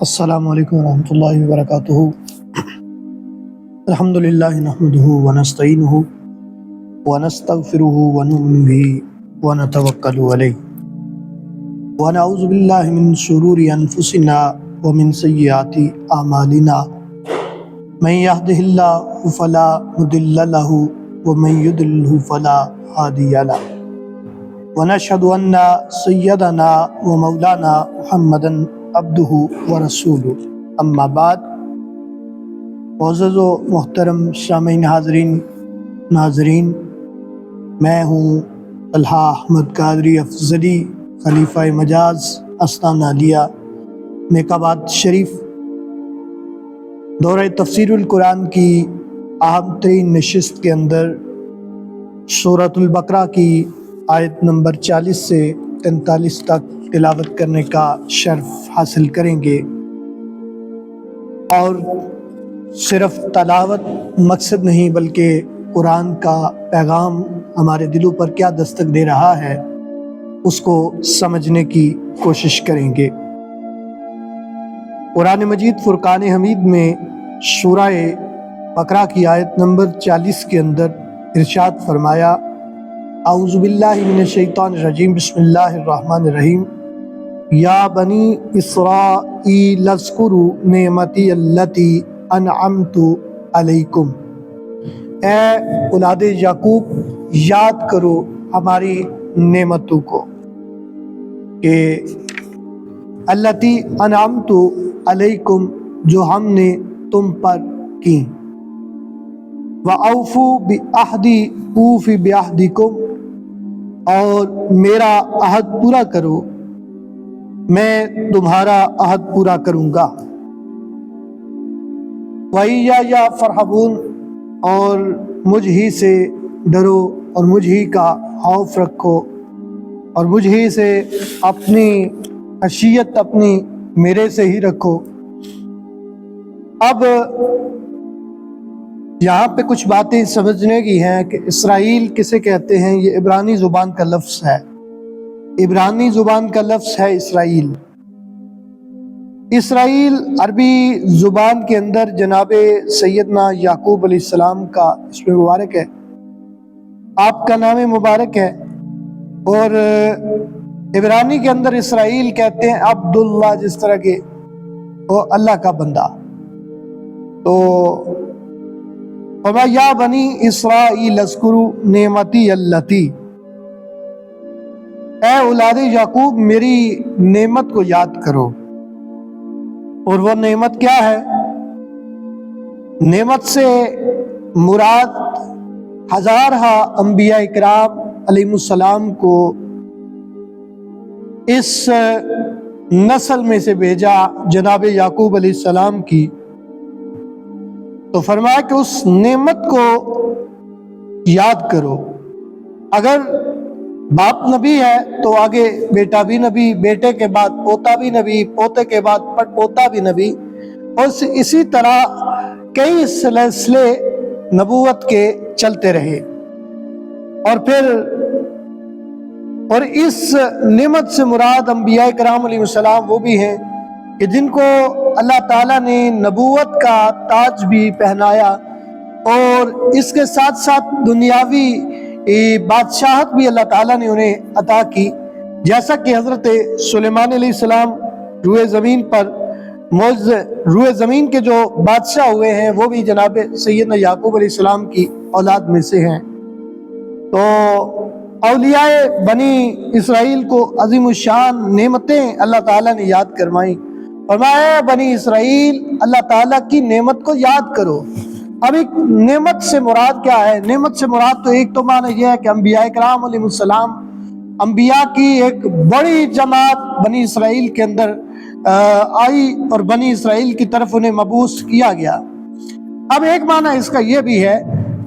السلام علیکم ورحمۃ اللہ وبرکاتہ۔ الحمدللہ نحمدہ ونستعینہ ونستغفرہ ونؤمن بہ ونتوکل علیہ ونعوذ باللہ من شرور انفسنا ومن سیئات اعمالنا من یہدہ اللہ فلا مضل لہ ومن یضلل فلا ہادی لہ ونشہد ان سیدنا ومولانا محمدا عبدہ ورسولہ، اما بعد۔ معزز و محترم سامعین ناظرین، میں ہوں طلحہ احمد قادری افضلی، خلیفہ مجاز استان عالیہ نیکآباد شریف۔ دورہ تفسیر القرآن کی اہم ترین نشست کے اندر سورۃ البقرہ کی آیت نمبر 40 سے 43 تک تلاوت کرنے کا شرف حاصل کریں گے، اور صرف تلاوت مقصد نہیں بلکہ قرآن کا پیغام ہمارے دلوں پر کیا دستک دے رہا ہے اس کو سمجھنے کی کوشش کریں گے۔ قرآن مجید فرقان حمید میں سورہ بقرہ کی آیت نمبر 40 کے اندر ارشاد فرمایا، اعوذ باللہ من الشیطان الرجیم، بسم اللہ الرحمن الرحیم، یا بنی اسرائیل اذکروا نعمتی التی انعمت علیکم، اے اولاد یعقوب یاد کرو ہماری نعمتوں کو کہ التی انعمت علیکم جو ہم نے تم پر کی، وَأَوْفُوا بِعَہْدِی أُوفِ بِعَہْدِکُم، اور میرا عہد پورا کرو، میں تمہارا عہد پورا کروں گا، وَإِيَّیَّ فَارْہَبُونِ، اور مجھ ہی سے ڈرو اور مجھ ہی کا خوف رکھو اور مجھ ہی سے اپنی خشیت اپنی میرے سے ہی رکھو۔ اب یہاں پہ کچھ باتیں سمجھنے کی ہیں کہ اسرائیل کسے کہتے ہیں۔ یہ عبرانی زبان کا لفظ ہے، عبرانی زبان کا لفظ ہے اسرائیل۔ اسرائیل عربی زبان کے اندر جناب سیدنا یعقوب علیہ السلام کا اسم مبارک ہے، آپ کا نام مبارک ہے، اور عبرانی کے اندر اسرائیل کہتے ہیں عبداللہ، جس طرح کے وہ اللہ کا بندہ۔ تو وَمَا یا بنی اسرائیل اذکروا نعمتی التی، اے اولاد یعقوب میری نعمت کو یاد کرو، اور وہ نعمت کیا ہے؟ نعمت سے مراد ہزارہ انبیاء اکرام علیہ السلام کو اس نسل میں سے بھیجا جناب یعقوب علیہ السلام کی، تو فرمایا کہ اس نعمت کو یاد کرو۔ اگر باپ نبی ہے تو آگے بیٹا بھی نبی، بیٹے کے بعد پوتا بھی نبی، پوتے کے بعد پٹ پوتا بھی نبی، اور اسی طرح کئی سلسلے نبوت کے چلتے رہے۔ اور اس نعمت سے مراد انبیاء کرام علیہ السلام وہ بھی ہیں کہ جن کو اللہ تعالیٰ نے نبوت کا تاج بھی پہنایا، اور اس کے ساتھ ساتھ دنیاوی بادشاہت بھی اللہ تعالیٰ نے انہیں عطا کی، جیسا کہ حضرت سلیمان علیہ السلام روئے زمین کے جو بادشاہ ہوئے ہیں وہ بھی جناب سیدنا یعقوب علیہ السلام کی اولاد میں سے ہیں۔ تو اولیاء بنی اسرائیل کو عظیم الشان نعمتیں اللہ تعالیٰ نے یاد کرمائیں، فرمایا بنی اسرائیل اللہ تعالیٰ کی نعمت کو یاد کرو۔ اب ایک نعمت سے مراد کیا ہے؟ نعمت سے مراد تو ایک تو معنی یہ ہے کہ انبیاء کرام علیہ السلام، انبیاء کی ایک بڑی جماعت بنی اسرائیل کے اندر آئی اور بنی اسرائیل کی طرف انہیں مبعوث کیا گیا۔ اب ایک معنی اس کا یہ بھی ہے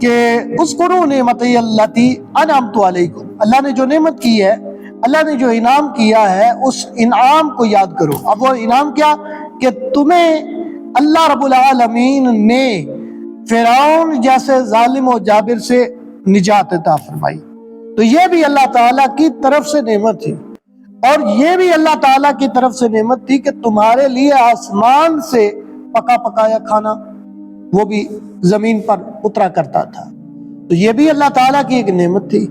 کہ اذکروا نعمتی التی انعمت علیکم، اللہ نے جو نعمت کی ہے، اللہ نے جو انعام کیا ہے، اس انعام کو یاد کرو۔ اب وہ انعام کیا کہ تمہیں اللہ رب العالمین نے فرعون جیسے ظالم و جابر سے نجات عطا فرمائی، تو یہ بھی اللہ تعالیٰ کی طرف سے نعمت ہے۔ اور یہ بھی اللہ تعالیٰ کی طرف سے نعمت تھی کہ تمہارے لیے آسمان سے پکا پکایا کھانا وہ بھی زمین پر اترا کرتا تھا، تو یہ بھی اللہ تعالیٰ کی ایک نعمت تھی۔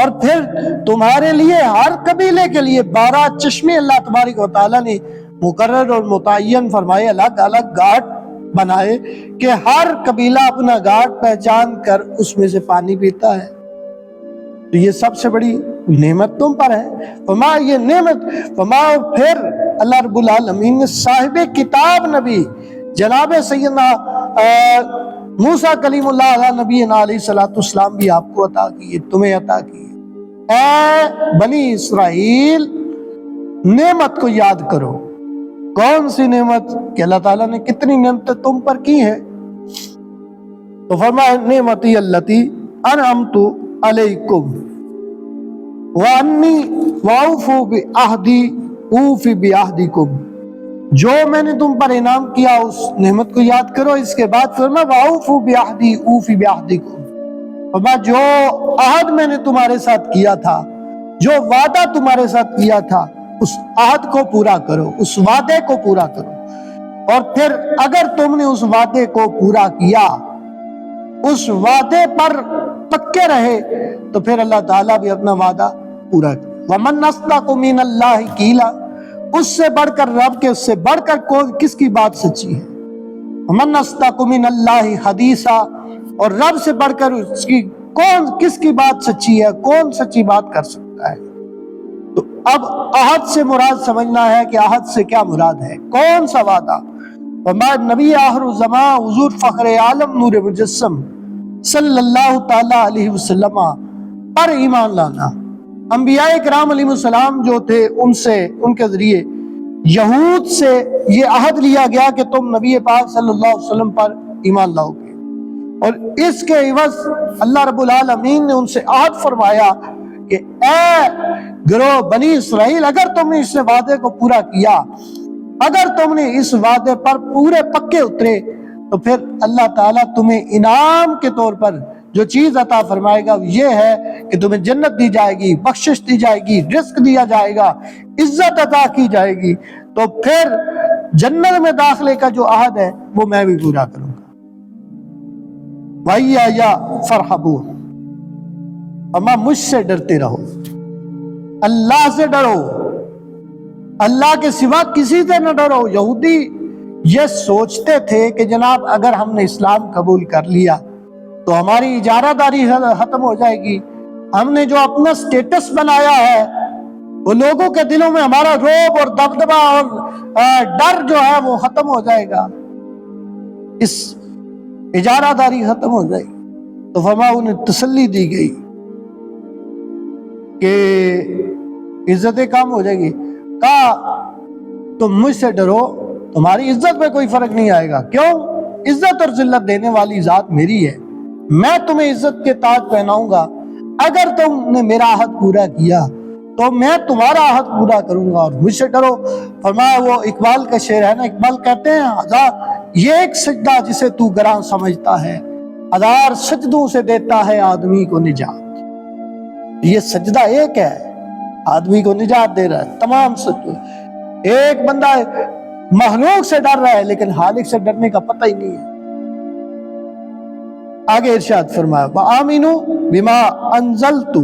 اور پھر تمہارے لیے ہر قبیلے کے لیے 12 چشمے اللہ تبارک و تعالیٰ نے مقرر اور متعین فرمائے، الگ الگ گھاٹ بنائے کہ ہر قبیلہ اپنا گھاٹ پہچان کر اس میں سے پانی پیتا ہے۔ تو یہ سب سے بڑی نعمت تم پر ہے۔ فما یہ نعمت فما پھر اللہ رب العالمین نے صاحب کتاب نبی جناب سیدنا موسیٰ کلیم اللہ علیہ نبی علیہ السلام بھی آپ کو عطا کیے، تمہیں عطا کیے۔ اے بنی اسرائیل نعمت کو یاد کرو۔ کون سی نعمت؟ کہ اللہ تعالیٰ نے کتنی نعمتیں تم پر کی ہیں۔ تو فرمایا نعمتی اللتی انعمت علیکم وانی واوفوا بعہدی اوفی بعہدکم، جو میں نے تم پر انعام کیا اس نعمت کو یاد کرو۔ اس کے بعد فرمایا واوفوا بعہدی اوفی بعہدکم، فرمایا جو عہد میں نے تمہارے ساتھ کیا تھا، جو وعدہ تمہارے ساتھ کیا تھا، اس عہد کو پورا کرو، اس وعدے کو پورا کرو۔ اور پھر اگر تم نے اس وعدے کو پورا کیا، اس وعدے پر پکے رہے، تو پھر اللہ تعالیٰ بھی اپنا وعدہ پورا کرے۔ وَمَنْ أَصْدَقُ مِنَ اللَّهِ قِيلًا، اس سے بڑھ کر رب کے، اس سے بڑھ کر کس کی بات سچی ہے؟ وَمَنْ أَصْدَقُ مِنَ اللَّهِ حَدِيثًا، اور رب سے بڑھ کر اس کی کس کی بات سچی ہے؟ کون سچی بات کر سکتا ہے؟ تو اب عہد سے مراد سمجھنا ہے کہ عہد سے کیا مراد ہے، کون سا وعدہ؟ نبی آخر الزمان حضور فخر عالم نور مجسم صلی اللہ تعالی علیہ وسلم پر ایمان لانا۔ انبیاء کرام علیہ السلام جو تھے ان کے ذریعے یہود سے یہ عہد لیا گیا کہ تم نبی پاک صلی اللہ علیہ وسلم پر ایمان لاؤ گے، اور اس کے عوض اللہ رب العالمین نے ان سے عہد فرمایا کہ اے گروہ بنی اسرائیل، اگر تم نے اس وعدے کو پورا کیا، اگر تم نے اس وعدے پر پورے پکے اترے، تو پھر اللہ تعالیٰ تمہیں انعام کے طور پر جو چیز عطا فرمائے گا یہ ہے کہ تمہیں جنت دی جائے گی، بخشش دی جائے گی، رزق دیا جائے گا، عزت عطا کی جائے گی۔ تو پھر جنت میں داخلے کا جو عہد ہے وہ میں بھی پورا کروں گا۔ وَإِيَّايَ فَارْهَبُونِ، اما مجھ سے ڈرتے رہو، اللہ سے ڈرو، اللہ کے سوا کسی سے نہ ڈرو۔ یہودی یہ سوچتے تھے کہ جناب اگر ہم نے اسلام قبول کر لیا تو ہماری اجارہ داری ختم ہو جائے گی، ہم نے جو اپنا سٹیٹس بنایا ہے وہ لوگوں کے دلوں میں ہمارا رعب اور دبدبہ اور ڈر جو ہے وہ ختم ہو جائے گا، اس اجارہ داری ختم ہو جائے گی۔ تو فرمایا انہیں تسلی دی گئی کہ عزتیں کم ہو جائے گی۔ کہا تم مجھ سے ڈرو، تمہاری عزت میں کوئی فرق نہیں آئے گا۔ کیوں؟ عزت اور ذلت دینے والی ذات میری ہے، میں تمہیں عزت کے تاج پہناؤں گا۔ اگر تم نے میرا عہد پورا کیا تو میں تمہارا عہد پورا کروں گا، اور مجھ سے ڈرو۔ فرمایا وہ اقبال کا شعر ہے نا، اقبال کہتے ہیں یہ ایک سجدہ جسے تو گراں سمجھتا ہے، ہزار سجدوں سے دیتا ہے آدمی کو نجات۔ یہ سجدہ ایک ہے، آدمی کو نجات دے رہا ہے تمام سجدوں۔ ایک بندہ مخلوق سے ڈر رہا ہے لیکن خالق سے ڈرنے کا پتہ ہی نہیں ہے۔ آگے ارشاد فرمایا وَآمِنُوا بِمَا أَنزَلْتُ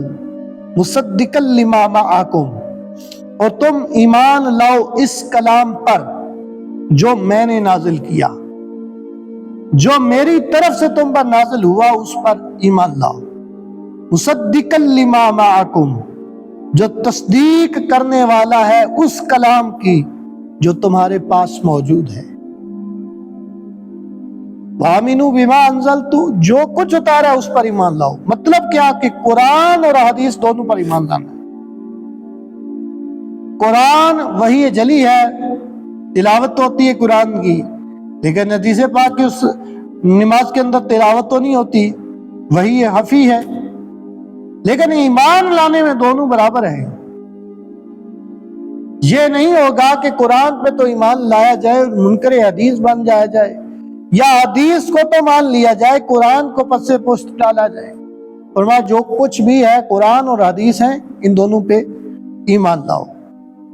مُصَدِّقًا لِمَا مَعَكُمْ، اور تم ایمان لاؤ اس کلام پر جو میں نے نازل کیا، جو میری طرف سے تم پر نازل ہوا اس پر ایمان لاؤ۔ مُصَدِّقًا لِمَا مَعَكُمْ، جو تصدیق کرنے والا ہے اس کلام کی جو تمہارے پاس موجود ہے۔ وَآمِنُوا بِمَا أَنزَلْتُ، جو کچھ اتارا اس پر ایمان لاؤ۔ مطلب کیا کہ قرآن اور حدیث دونوں پر ایمان لانا ہے۔ قرآن وحی جلی ہے، تلاوت ہوتی ہے قرآن کی، لیکن حدیث پاک کی اس نماز کے اندر تلاوت تو نہیں ہوتی، وحی خفی ہے، لیکن ایمان لانے میں دونوں برابر ہیں۔ یہ نہیں ہوگا کہ قرآن پہ تو ایمان لایا جائے اور منکر حدیث بن جایا جائے، یا حدیث کو تو مان لیا جائے قرآن کو پس پشت ڈالا جائے۔ فرمایا جو کچھ بھی ہے قرآن اور حدیث ہیں ان دونوں پہ ایمان لاؤ۔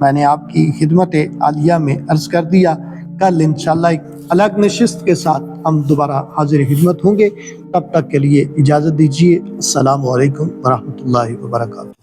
میں نے آپ کی خدمت عالیہ میں عرض کر دیا۔ کل انشاءاللہ ایک الگ نشست کے ساتھ ہم دوبارہ حاضر خدمت ہوں گے، تب تک کے لیے اجازت دیجیے۔ السلام علیکم ورحمۃ اللہ وبرکاتہ۔